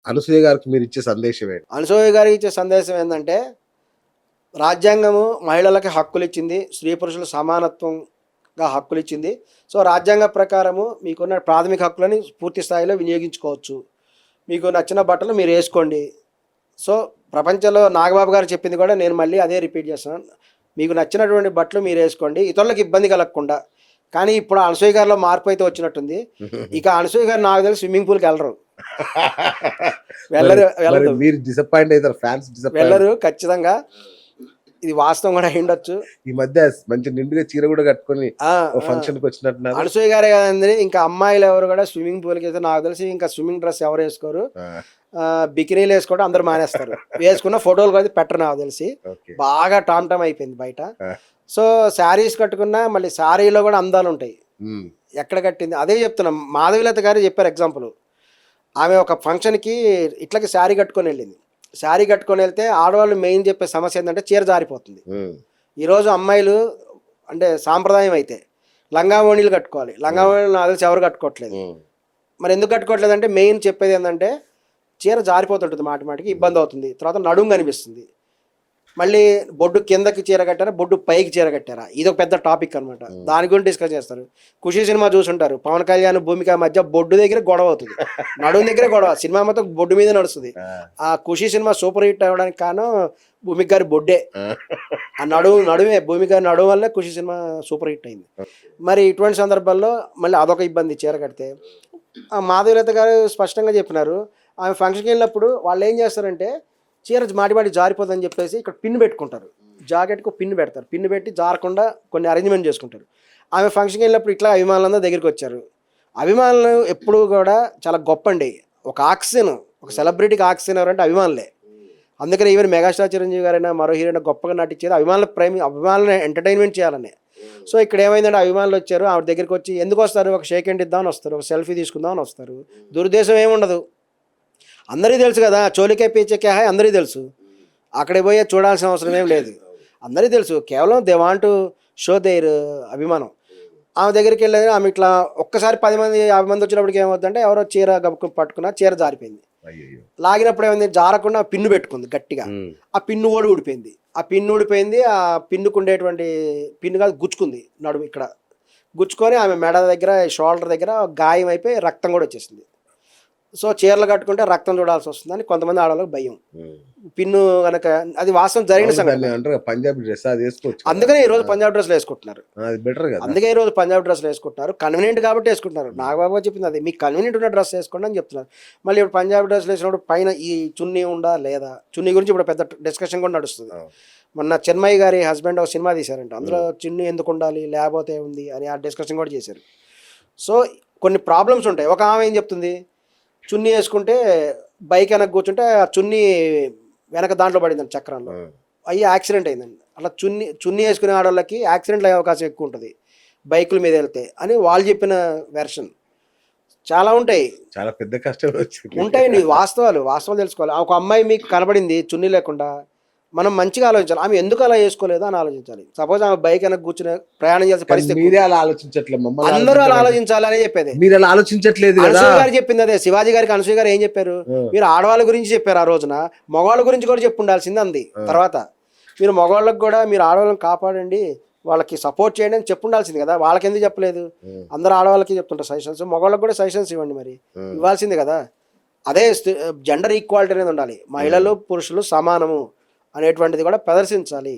అనసూయ గారికి మీరు ఇచ్చే సందేశం ఏంటి? అనసూయ గారికి ఇచ్చే సందేశం ఏంటంటే, రాజ్యాంగము మహిళలకి హక్కులు ఇచ్చింది, స్త్రీ పురుషుల సమానత్వంగా హక్కులు ఇచ్చింది. సో రాజ్యాంగ ప్రకారము మీకున్న ప్రాథమిక హక్కులని పూర్తి స్థాయిలో వినియోగించుకోవచ్చు. మీకు నచ్చిన బట్టలు మీరు వేసుకోండి. సో ప్రపంచంలో నాగబాబు గారు చెప్పింది కూడా నేను మళ్ళీ అదే రిపీట్ చేస్తున్నాను. మీకు నచ్చినటువంటి బట్టలు మీరు వేసుకోండి, ఇతరులకు ఇబ్బంది కలగకుండా. కానీ ఇప్పుడు అనసూయ గారిలో మార్పు అయితే వచ్చినట్టుంది. ఇక అనసూయ గారు నాకు తెలిసి స్విమ్మింగ్ పూల్కి వెళ్ళరు. మీరు డిసప్పాయింట్ అవుతారు, ఫ్యాన్స్ వెళ్ళరు ఖచ్చితంగా. ఇది వాస్తవం కూడా అయ్యుండొచ్చు. ఈ మధ్య మంచి నిండుగా చీర కూడా కట్టుకొని ఫంక్షన్ కి వచ్చినట్టున్నారు. అనసూయ గారే కదండి, ఇంకా అమ్మాయిలు ఎవరు కూడా స్విమ్మింగ్ పూల్కి అయితే నాకు తెలిసి ఇంకా స్విమ్మింగ్ డ్రెస్ ఎవరు వేసుకోరు. బికినీలు వేసుకోవడం అందరు మానేస్తారు. వేసుకున్న ఫోటోలు కూడా పెట్టరు నాకు తెలిసి. బాగా టామ్ టామ్ అయిపోయింది బయట. సో శారీస్ కట్టుకున్నా మళ్ళీ శారీలో కూడా అందాలు ఉంటాయి. ఎక్కడ కట్టింది అదే చెప్తున్నా. మాధవిలత గారు చెప్పారు ఎగ్జాంపుల్. ఆమె ఒక ఫంక్షన్కి ఇట్లకి శారీ కట్టుకొని వెళ్ళింది. శారీ కట్టుకొని వెళ్తే ఆడవాళ్ళు మెయిన్ చెప్పే సమస్య ఏంటంటే చీర జారిపోతుంది. ఈరోజు అమ్మాయిలు అంటే సాంప్రదాయం అయితే లంగా ఓణీలు కట్టుకోవాలి. లంగా ఓణీలు నాకు తెలిసి ఎవరు కట్టుకోవట్లేదు. మరి ఎందుకు కట్టుకోవట్లేదు అంటే మెయిన్ చెప్పేది ఏంటంటే చీర జారిపోతుంటుంది, మాటి మాటికి ఇబ్బంది అవుతుంది. తర్వాత నడుము కనిపిస్తుంది. మళ్ళీ బొడ్డు కిందకి చీర కట్టారా, బొడ్డు పైకి చీర కట్టారా, ఇది ఒక పెద్ద టాపిక్ అనమాట. దాని గురించి డిస్కస్ చేస్తారు. ఖుషి సినిమా చూసుంటారు, పవన్ కళ్యాణ్ భూమిక మధ్య బొడ్డు దగ్గర గొడవ అవుతుంది, నడుము దగ్గర గొడవ. సినిమా మొత్తం బొడ్డు మీద నడుస్తుంది. ఆ ఖుషి సినిమా సూపర్ హిట్ అవ్వడానికి కారణం భూమిక గారి బొడ్డే. ఆ నడుమే భూమిక గారి నడుము వల్లే ఖుషి సినిమా సూపర్ హిట్ అయింది. మరి ఇటువంటి సందర్భాల్లో మళ్ళీ అదొక ఇబ్బంది చీర కడితే. మాధవీలత గారు స్పష్టంగా చెప్పినారు. ఆమె ఫంక్షన్కి వెళ్ళినప్పుడు వాళ్ళు ఏం చేస్తారంటే చీర మాటి జారిపోతుందని చెప్పేసి ఇక్కడ పిన్ పెట్టుకుంటారు, జాకెట్కు పిన్ పెడతారు. పిన్ పెట్టి జారకుండా కొన్ని అరేంజ్మెంట్ చేసుకుంటారు. ఆమె ఫంక్షన్కి వెళ్ళినప్పుడు ఇట్లా అభిమానులందరూ దగ్గరికి వచ్చారు. అభిమానులు ఎప్పుడు కూడా చాలా గొప్ప అండి. ఒక ఆక్సిజన్, ఒక సెలబ్రిటీకి ఆక్సిజన్ ఎవరంటే అభిమానులే. అందుకని ఈవెన్ మెగాస్టార్ చిరంజీవి గారైనా మరో హీరోయినా గొప్పగా నటించేది అభిమానులను ఎంటర్టైన్మెంట్ చేయాలని. సో ఇక్కడ ఏమైందంటే అభిమానులు వచ్చారు, ఆవిడ దగ్గరికి వచ్చి ఎందుకు వస్తారు, ఒక షేక్ హ్యాండ్ ఇద్దామని వస్తారు, ఒక సెల్ఫీ తీసుకుందామని వస్తారు. దురుద్దేశం ఏముండదు. అందరికీ తెలుసు కదా, చోలికే పీచకే హాయ్ అందరికీ తెలుసు. అక్కడికి పోయే చూడాల్సిన అవసరం ఏం లేదు, అందరికీ తెలుసు. కేవలం they want to show their అభిమానం. ఆమె దగ్గరికి వెళ్ళేది ఆమె ఇట్లా ఒక్కసారి 10 మంది 50 మంది వచ్చినప్పటికి ఏమవుతుందంటే ఎవరో చీర గబుకు పట్టుకున్నా చీర జారిపోయింది. లాగినప్పుడు ఏమైంది, జారకుండా పిన్ను పెట్టుకుంది గట్టిగా. ఆ పిన్ను కూడా ఊడిపోయింది. ఆ పిన్నుకు ఉండేటువంటి పిన్ను కాదు గుచ్చుకుంది నడుము ఇక్కడ. గుచ్చుకొని ఆమె మెడ దగ్గర షోల్డర్ దగ్గర గాయం అయిపోయి రక్తం కూడా వచ్చేసింది. సో చీరలు కట్టుకుంటే రక్తం చూడాల్సి వస్తుందని కొంతమంది ఆడవాళ్ళకి భయం. పిన్ను కనుక అది వాస్తవం జరిగిన సంగతి. పంజాబీ డ్రెస్ అది వేసుకోవచ్చు, అందుకనే ఈ రోజు పంజాబ్ డ్రెస్లు వేసుకుంటున్నారు. అందుకే ఈ రోజు పంజాబ్ డ్రెస్లు వేసుకుంటున్నారు, కన్వీనియంట్ కాబట్టి వేసుకుంటున్నారు. నాగబాబు చెప్పింది అదే, మీకు కన్వీనియంట్ ఉన్న డ్రెస్ వేసుకోండి అని చెప్తున్నారు. మళ్ళీ ఇప్పుడు పంజాబ్ డ్రెస్లు వేసినప్పుడు పైన ఈ చున్నీ ఉందా లేదా, చున్నీ గురించి ఇప్పుడు పెద్ద డిస్కషన్ కూడా నడుస్తుంది. మొన్న చిన్మయ్య గారి హస్బెండ్ ఒక సినిమా తీశారంట, అందులో చున్నీ ఎందుకు ఉండాలి లేకపోతే ఉంది అని ఆ డిస్కషన్ కూడా చేశారు. సో కొన్ని ప్రాబ్లమ్స్ ఉంటాయి. ఒక ఆమె ఏం చెప్తుంది, చున్నీ వేసుకుంటే బైక్ వెనక కూర్చుంటే ఆ చున్నీ వెనక దాంట్లో పడిందండి చక్రంలో, అయ్యి యాక్సిడెంట్ అయిందండి. అట్లా చున్నీ వేసుకునే ఆడవాళ్ళకి యాక్సిడెంట్లు అయ్యే అవకాశం ఎక్కువ ఉంటుంది బైకుల మీద వెళ్తే అని వాళ్ళు చెప్పిన వెర్షన్. చాలా ఉంటాయి, చాలా పెద్ద కష్టాలు ఉంటాయండి. వాస్తవాలు తెలుసుకోవాలి. ఒక అమ్మాయి మీకు కనబడింది చున్నీ లేకుండా, మనం మంచిగా ఆలోచించాలి. ఆమె ఎందుకు అలా వేసుకోలేదు అని ఆలోచించాలి. సపోజ్ ఆమె బైక్ వెనక కూర్చుని ప్రయాణం చేసే పరిస్థితి, మీరే అలా ఆలోచించట్లేదు, అందరూ అలా ఆలోచించాలి అని చెప్పేది. మీరు అలా ఆలోచించట్లేదు. అనసూయ గారు చెప్పింది అదే. శివాజీ గారికి అనసూయ గారు ఏం చెప్పారు, మీరు ఆడవాళ్ళ గురించి చెప్పారు ఆ రోజున, మగవాళ్ళ గురించి కూడా చెప్పి ఉండాల్సింది అంది. తర్వాత మీరు మగవాళ్ళకి కూడా మీరు ఆడవాళ్ళని కాపాడండి, వాళ్ళకి సపోర్ట్ చేయండి అని చెప్పి ఉండాల్సింది కదా. వాళ్ళకి ఎందుకు చెప్పలేదు? అందరూ ఆడవాళ్ళకి చెప్తుంటారు సజెషన్స్, మగవాళ్ళకి కూడా సజెషన్స్ ఇవ్వండి, మరి ఇవ్వాల్సింది కదా. అదే జెండర్ ఈక్వాలిటీ అనేది ఉండాలి. మహిళలు పురుషులు సమానము అనేటువంటిది కూడా ప్రదర్శించాలి.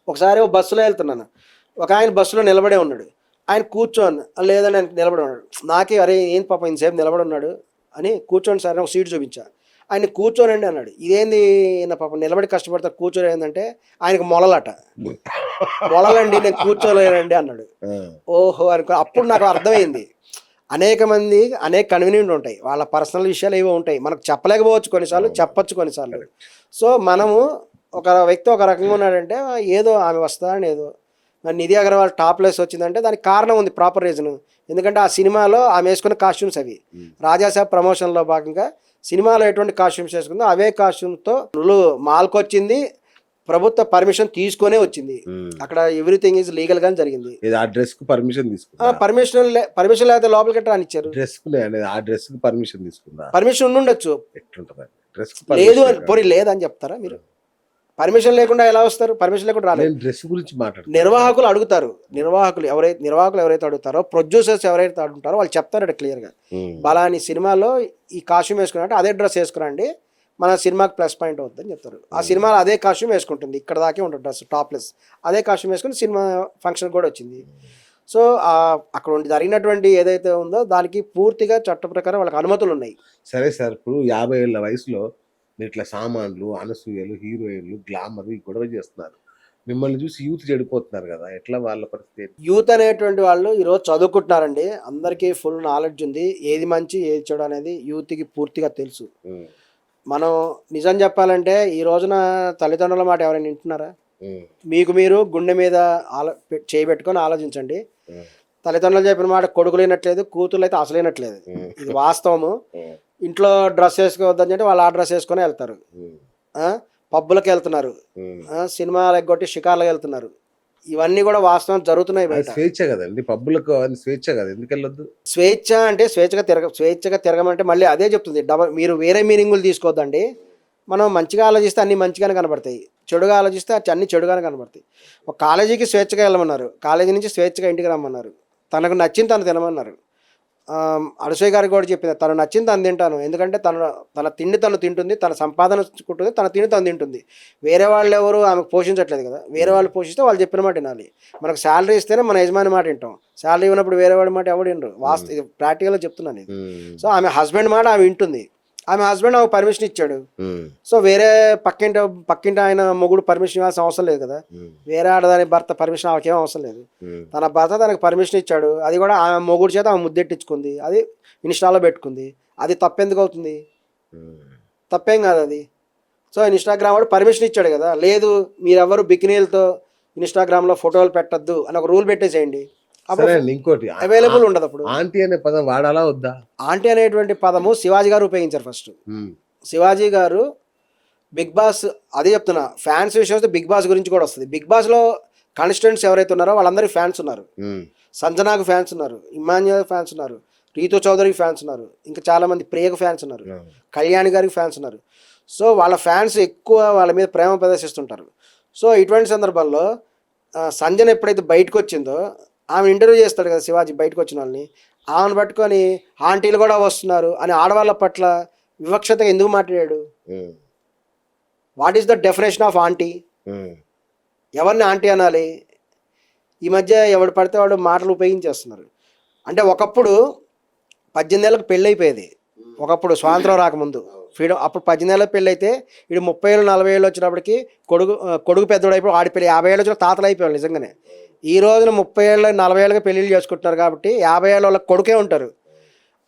ఒకసారి బస్సులో వెళ్తున్నాను, ఒక ఆయన బస్సులో నిలబడే ఉన్నాడు. ఆయన కూర్చోని లేదని ఆయన నిలబడి ఉన్నాడు. నాకే అరే ఏం పాపం ఇంతసేపు నిలబడి ఉన్నాడు అని కూర్చోండి సార్ ఒక సీట్ చూపించా. ఆయన కూర్చోనండి అన్నాడు. ఇదేంది నా పాపం నిలబడి కష్టపడతా కూర్చొని ఏంటంటే ఆయనకు మొలలండి నేను కూర్చోలేనండి అన్నాడు. ఓహో అనుకో, అప్పుడు నాకు అర్థమైంది. అనేక మంది అనేక కన్వీనియంట్ ఉంటాయి, వాళ్ళ పర్సనల్ విషయాలు ఏవో ఉంటాయి, మనకు చెప్పలేకపోవచ్చు కొన్నిసార్లు, చెప్పచ్చు కొన్నిసార్లు. సో మనము ఒక వ్యక్తి ఒక రకంగా ఉన్నాడంటే ఏదో ఆమె వస్తుందని ఏదో, మరి నిధి అగర్వాల్ టాప్లెస్ వచ్చిందంటే దానికి కారణం ఉంది, ప్రాపర్ రీజన్. ఎందుకంటే ఆ సినిమాలో ఆమె వేసుకున్న కాస్ట్యూమ్స్ అవి రాజాసాబ్ ప్రమోషన్లో భాగంగా సినిమాలో ఎటువంటి కాస్ట్యూమ్స్ వేసుకుందో అవే కాస్ట్యూమ్తో మాల్కి వచ్చింది. ప్రభుత్వ పర్మిషన్ తీసుకొనే వచ్చింది. అక్కడ ఎవ్రీథింగ్ ఈజ్ లీగల్ గానే జరిగింది. ఆ డ్రెస్ కు పర్మిషన్ తీసుకుందా? పర్మిషన్ లేకపోతే లోపలికి రానిచ్చారు. డ్రెస్ కు ఆ డ్రెస్ కు పర్మిషన్ తీసుకుందా? పర్మిషన్ ఉండొచ్చు. ఎట్లుంటది డ్రెస్ లేదు అని పోనీ లేదని చెప్తారా మీరు? పర్మిషన్ లేకుండా ఎలా వస్తారు? పర్మిషన్ లేకుండా రాలేదు. డ్రెస్ గురించి మాట్లాడు. నిర్వాహకులు అడుగుతారు. నిర్వాహకులు ఎవరైతే అడుగుతారో, ప్రొడ్యూసర్స్ ఎవరైతే అడుగుతారో వాళ్ళు చెప్తారు క్లియర్ గా. బలాని సినిమాలో ఈ కాస్ట్యూమ్ వేసుకున్నారంటే అదే డ్రెస్ వేసుకురండి, మన సినిమాకి ప్లస్ పాయింట్ అవుతుందని చెప్తారు. ఆ సినిమాలో అదే కాస్ట్యూమ్ వేసుకుంటుంది, ఇక్కడ దాకే ఉంటుంది డ్రెస్ టాప్లెస్. అదే కాస్ట్యూమ్ వేసుకుని సినిమా ఫంక్షన్ కూడా వచ్చింది. సో అక్కడ జరిగినటువంటి ఏదైతే ఉందో దానికి పూర్తిగా చట్ట ప్రకారం వాళ్ళకి అనుమతులు ఉన్నాయి. సరే సార్, ఇప్పుడు 50 ఏళ్ళ వయసులో మీరు ఇట్లా సామాన్లు, అనసూయలు, హీరోయిన్లు, గ్లామర్ ఈ గొడవ చేస్తున్నారు. మిమ్మల్ని చూసి యూత్ చెడిపోతున్నారు కదా, ఎట్లా వాళ్ళ పరిస్థితి? యూత్ అనేటువంటి వాళ్ళు ఈరోజు చదువుకుంటున్నారండి. అందరికీ ఫుల్ నాలెడ్జ్ ఉంది. ఏది మంచి ఏది చెడు అనేది యూత్కి పూర్తిగా తెలుసు. మనం నిజం చెప్పాలంటే ఈ రోజున తల్లిదండ్రుల మాట ఎవరైనా వింటున్నారా? మీకు మీరు గుండె మీద చేయబెట్టుకొని ఆలోచించండి. తల్లిదండ్రులు చెప్పిన మాట కొడుకులు వినట్లేదు, కూతుర్లు అయితే అసలు వినట్లేదు. ఇది వాస్తవము. ఇంట్లో డ్రెస్ వేసుకోవద్దని అంటే వాళ్ళు ఆ డ్రెస్ వేసుకొని వెళ్తారు. పబ్బులకు వెళ్తున్నారు, సినిమాలు ఎగ్గొట్టి షికార్లకు వెళ్తున్నారు. ఇవన్నీ కూడా వాస్తవం జరుగుతున్నాయి బయట. స్వేచ్ఛ కదండి, పబ్బులకు స్వేచ్ఛ కదా, ఎందుకు వెళ్ళొద్దు? స్వేచ్ఛ అంటే స్వేచ్ఛగా తిరగమంటే మళ్ళీ అదే చెప్తుంది. మీరు వేరే మీనింగులు తీసుకోవద్దండి. మనం మంచిగా ఆలోచిస్తే అన్ని మంచిగానే కనబడతాయి, చెడుగా ఆలోచిస్తే అన్ని చెడుగానే కనబడతాయి. ఒక కాలేజీకి స్వేచ్ఛగా వెళ్ళమన్నారు, కాలేజీ నుంచి స్వేచ్ఛగా ఇంటికి రమ్మన్నారు. తనకు నచ్చింది తను తినమన్నారు. అనసూయ గారికి కూడా చెప్పింది, తను నచ్చింది తను తింటాను, ఎందుకంటే తన తిండి తను తింటుంది, తన సంపాదన చుకుంటుంది, తన తిండి తను తింటుంది. వేరే వాళ్ళు ఎవరు ఆమెకు పోషించట్లేదు కదా. వేరే వాళ్ళు పోషిస్తే వాళ్ళు చెప్పిన మాట వినాలి. మనకు శాలరీ ఇస్తేనే మన యజమాని మాట వింటాం. శాలరీ ఇవ్వనప్పుడు వేరే వాడి మాట ఎవడు వినరు. ఇది ప్రాక్టికల్గా చెప్తున్నాను ఇది. సో ఆమె హస్బెండ్ మాట ఆమె వింటుంది. ఆమె హస్బెండ్ ఆమె పర్మిషన్ ఇచ్చాడు. సో వేరే పక్కింటి ఆయన మొగుడు పర్మిషన్ ఇవ్వాల్సిన అవసరం లేదు కదా. వేరే ఆడదాని భర్త పర్మిషన్ ఆమెకేం అవసరం లేదు. తన భర్త తనకు పర్మిషన్ ఇచ్చాడు, అది కూడా ఆమె మొగుడు చేత ఆమె ముద్దెట్టించుకుంది, అది ఇన్స్టాలో పెట్టుకుంది. అది తప్పెందుకు అవుతుంది? తప్పేం కాదు అది. సో ఇన్స్టాగ్రామ్ వాడు పర్మిషన్ ఇచ్చాడు కదా. లేదు మీరెవరు బికినీలతో ఇన్స్టాగ్రామ్లో ఫోటోలు పెట్టద్దు అని ఒక రూల్ పెట్టేసేయండి. ఇంకోటి అవైలబుల్ ఉండదు. అప్పుడు ఆంటీ అనే పదం వాడాలా వద్దా? ఆంటీ అనేటువంటి పదము శివాజీ గారు ఉపయోగించారు ఫస్ట్. శివాజీ గారు బిగ్ బాస్, అదే చెప్తున్నా, ఫ్యాన్స్ విషయం వస్తే బిగ్ బాస్ గురించి కూడా వస్తుంది. బిగ్ బాస్ లో కాన్స్టిట్యూయెంట్స్ ఎవరైతే ఉన్నారో వాళ్ళందరికీ ఫ్యాన్స్ ఉన్నారు. సంజనాకు ఫ్యాన్స్ ఉన్నారు, ఇమాన్యుయల్ ఫ్యాన్స్ ఉన్నారు, రీతు చౌదరికి ఫ్యాన్స్ ఉన్నారు, ఇంకా చాలా మంది ప్రియకు ఫ్యాన్స్ ఉన్నారు, కళ్యాణి గారికి ఫ్యాన్స్ ఉన్నారు. సో వాళ్ళ ఫ్యాన్స్ ఎక్కువ వాళ్ళ మీద ప్రేమ ప్రదర్శిస్తుంటారు. సో ఇటువంటి సందర్భాల్లో సంజన ఎప్పుడైతే బయటకు వచ్చిందో ఆమె ఇంటర్వ్యూ చేస్తాడు కదా శివాజీ, బయటకు వచ్చిన వాళ్ళని. ఆమెను పట్టుకొని ఆంటీలు కూడా వస్తున్నారు అని ఆడవాళ్ళ పట్ల వివక్షతగా ఎందుకు మాట్లాడాడు? What is the definition of aunty? ఎవరిని ఆంటీ అనాలి? ఈ మధ్య ఎవడు పడితే వాడు మాటలు ఉపయోగించేస్తున్నారు. అంటే ఒకప్పుడు 18 ఏళ్ళకి పెళ్ళి అయిపోయేది. ఒకప్పుడు స్వాతంత్రం రాకముందు ఫ్రీడమ్, అప్పుడు 18 ఏళ్ళకి పెళ్ళి అయితే ఇటు 30 ఏళ్ళు 40 ఏళ్ళు వచ్చినప్పటికి కొడుకు పెద్దోడు అయిపోయి ఆడి పెళ్ళి 50 ఏళ్ళు వచ్చిన తాతలు అయిపోయాడు నిజంగానే. ఈ రోజున 30 ఏళ్ళు 40 ఏళ్ళకి పెళ్ళిళ్ళు చేసుకుంటున్నారు కాబట్టి 50 ఏళ్ళ వాళ్ళకి కొడుకే ఉంటారు.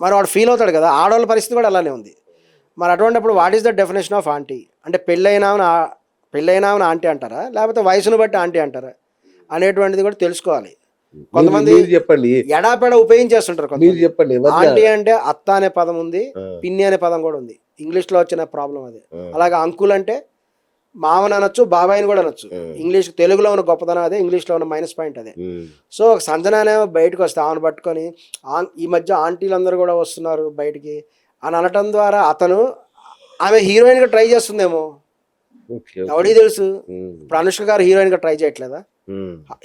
మరి వాడు ఫీల్ అవుతాడు కదా. ఆడవాళ్ళ పరిస్థితి కూడా అలానే ఉంది. మరి అటువంటిప్పుడు what is the definition of aunty? అంటే పెళ్ళైనామని ఆంటీ అంటారా, లేకపోతే వయసును బట్టి ఆంటీ అంటారా అనేటువంటిది కూడా తెలుసుకోవాలి. కొంతమంది చెప్పండి ఎడాపెడ ఉపయోగించేస్తుంటారు. కొంతమంది చెప్పండి. ఆంటీ అంటే అత్త అనే పదం ఉంది, పిన్ని అనే పదం కూడా ఉంది. ఇంగ్లీష్లో వచ్చిన ప్రాబ్లం అదే. అలాగే అంకుల్ అంటే మామని అనొచ్చు, బాబాయిని కూడా అనొచ్చు. ఇంగ్లీష్, తెలుగులో ఉన్న గొప్పదనం అదే, ఇంగ్లీష్లో ఉన్న మైనస్ పాయింట్ అదే. సో సంజనానే బయటకు వస్తే ఆమెను పట్టుకొని ఈ మధ్య ఆంటీలందరూ కూడా వస్తున్నారు బయటికి అని అనటం ద్వారా ఆమె హీరోయిన్గా ట్రై చేస్తుందేమో, ఎవడికి తెలుసు. ఇప్పుడు అనుష్క గారు హీరోయిన్గా ట్రై చేయట్లేదా?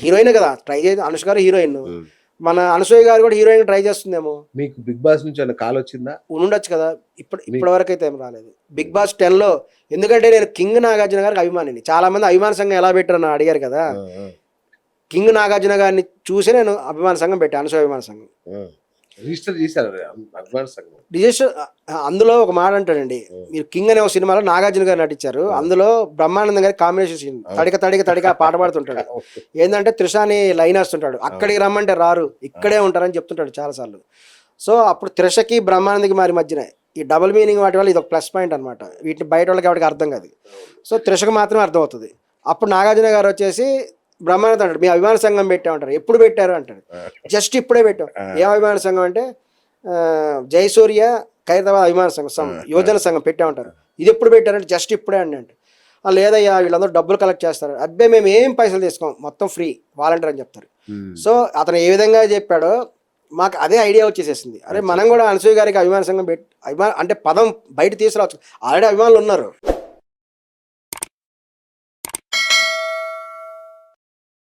హీరోయిన్ కదా ట్రై చేయ, అనుష్క గారు హీరోయిన్. మన అనసూయ గారు కూడా హీరోయిన్ ట్రై చేస్తుందేమో. మీకు బిగ్ బాస్ నుంచి కాల్ వచ్చిందా? ఉండొచ్చు కదా. ఇప్పటి వరకు అయితే ఏం రాలేదు. బిగ్ బాస్ 10లో, ఎందుకంటే నేను కింగ్ నాగార్జున గారికి అభిమానిని. చాలా మంది అభిమాన సంఘం ఎలా పెట్టారని అడిగారు కదా. కింగ్ నాగార్జున గారిని చూసి నేను అభిమాన సంఘం పెట్టాను, అనసూయ అభిమాన సంఘం. రిజిస్టర్ చేశారు అభిమాన సంఘం. రిజిస్టర్ అందులో ఒక మాట అంటాడండి, మీరు కింగ్ అనే ఒక సినిమాలో నాగార్జున గారు నటించారు. అందులో బ్రహ్మానందం గారి కాంబినేషన్ సీన్, తడిక పాట పాడుతుంటాడు. ఏంటంటే త్రిషాని లైన్ వేస్తుంటాడు, అక్కడికి రమ్మంటే రారు, ఇక్కడే ఉంటారని చెప్తుంటాడు చాలాసార్లు. సో అప్పుడు త్రిషకి బ్రహ్మానందకి మరి మధ్యన ఈ డబుల్ మీనింగ్ వాటి వల్ల ఇది ఒక ప్లస్ పాయింట్ అనమాట. వీటిని బయట వాళ్ళకి ఎవరికి అర్థం కాదు. సో త్రిషకు మాత్రమే అర్థం అవుతుంది. అప్పుడు నాగార్జున గారు వచ్చేసి బ్రహ్మానందం అంటాడు, మీ అభిమాన సంఘం పెట్టామంటారు. ఎప్పుడు పెట్టారు అంటాడు. జస్ట్ ఇప్పుడే పెట్టాం. ఏం అభిమాన సంఘం అంటే జయసూర్య ఖైరతాబాద్ అభిమాన సంఘం యువజన సంఘం పెట్టామంటారు. ఇది ఎప్పుడు పెట్టారంటే జస్ట్ ఇప్పుడే అండి అంటే, లేదయ్యా వీళ్ళందరూ డబ్బులు కలెక్ట్ చేస్తారు, అబ్బే మేము ఏం పైసలు తీసుకోం, మొత్తం ఫ్రీ వాలంటీర్ అని చెప్తారు. సో అతను ఏ విధంగా చెప్పాడో మాకు అదే ఐడియా వచ్చేసేసింది. అరే మనం కూడా అనసూయ గారికి అభిమాన సంఘం అంటే పదం బయట తీసుకురావచ్చు, ఆల్రెడీ అభిమానులు ఉన్నారు.